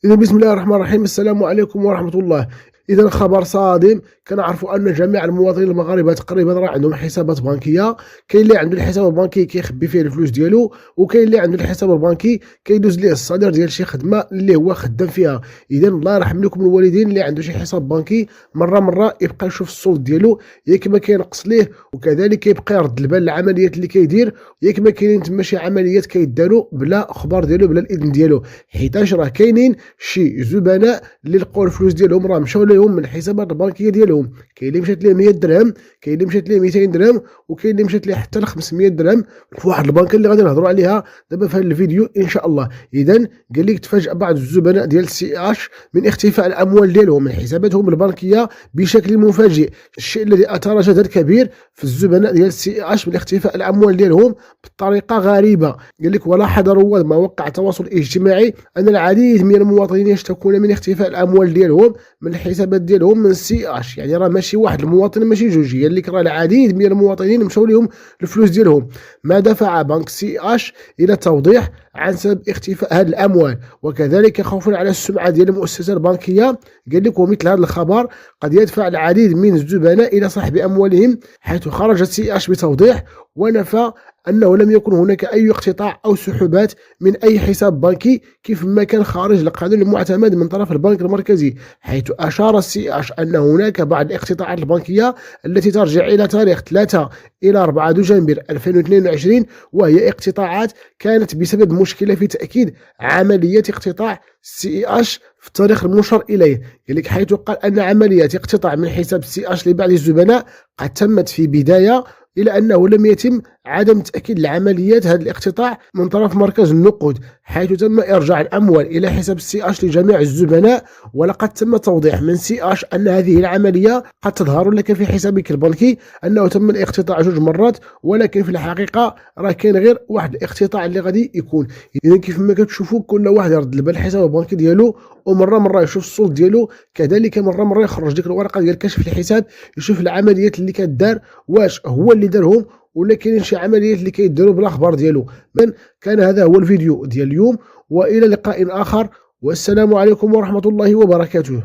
إذا بسم الله الرحمن الرحيم. السلام عليكم ورحمة الله. إذا خبر صادم، كنعرفوا أن جميع المواطنين المغاربة تقريبا راه عندهم حسابات بنكية. كاين اللي عنده الحساب البنكي كيخبي فيه الفلوس ديالو، وكاين اللي عنده الحساب البنكي كيدوز ليه الصادر ديال شي خدمة اللي هو خدام فيها. إذا الله يرحم لكم الوالدين اللي عنده شي حساب بنكي، مرة يبقى يشوف السولد ديالو، ياك ما كينقص ليه، وكذلك يبقى يرد البال العمليات اللي كيدير، ياك ما كاينين تما شي عمليات كيداروا بلا اخبار ديالو بلا الاذن ديالو. حيتاش راه كاينين شي زبناء اللي لقاو الفلوس ديالهم راه مشاو لهم من الحسابات البنكيه ديالهم. كاين اللي مشات ليه 100 درهم، كاين اللي مشات ليه 200 درهم، وكاين اللي مشات ليه حتى ل 500 درهم في واحد البنكه اللي غادي نهضروا عليها دابا في هذا الفيديو ان شاء الله. اذا قال لك تفاجأ بعض الزبناء ديال سي اش من اختفاء الاموال ديالهم من حساباتهم البنكيه بشكل مفاجئ، الشيء الذي اثار جدل كبير في الزبناء ديال سي اش من اختفاء الاموال ديالهم بطريقه غريبه. قال لك ولاحظ رواد مواقع التواصل الاجتماعي ان العديد من المواطنين يشتكون من اختفاء الاموال ديالهم من الحسابات ديالهم من سي اش. يعني راه ماشي واحد المواطن، ماشي جوج، قال لك راه العديد من المواطنين مشاو لهم الفلوس ديالهم. ما دفع بنك سي اش الى التوضيح عن سبب اختفاء هذه الاموال، وكذلك خوفا على السمعه ديال المؤسسه البنكيه. قال لك ومثل هذا الخبر قد يدفع العديد من الزبناء الى سحب اموالهم، حيث خرجت سي اش بتوضيح ونفى أنه لم يكن هناك أي اقتطاع أو سحوبات من أي حساب بنكي كيف ما كان خارج القانون المعتمد من طرف البنك المركزي، حيث أشار السي اش أن هناك بعض الاقتطاعات البنكية التي ترجع إلى تاريخ 3 إلى 4 دجنبر 2022، وهي اقتطاعات كانت بسبب مشكلة في تأكيد عملية اقتطاع سي اش في التاريخ المشار إليه. قال حيث قال أن عملية اقتطاع من حساب سي اش لبعض الزبناء قد تمت في بداية، إلى أنه لم يتم عدم تأكيد العمليات هذا الاقتطاع من طرف مركز النقود، حيث تم إرجاع الأموال إلى حساب سي اش لجميع الزبناء. ولقد تم توضيح من سي اش أن هذه العملية قد تظهر لك في حسابك البنكي أنه تم الاقتطاع 2 مرات، ولكن في الحقيقة راه كاين غير واحد الاقتطاع اللي غادي يكون. إذا كيف ما كتشوفوا كل واحد يرد البال الحساب البنكي ديالو، ومرة يشوف السولد ديالو، كذلك مرة يخرج ديك الورقة ديال كشف الحساب يشوف العمليات اللي كدار واش هو اللي دارهم ولا كاينين شي عمليات اللي كيديروا بالاخبار ديالو. من كان هذا هو الفيديو ديال اليوم، والى لقاء اخر، والسلام عليكم ورحمة الله وبركاته.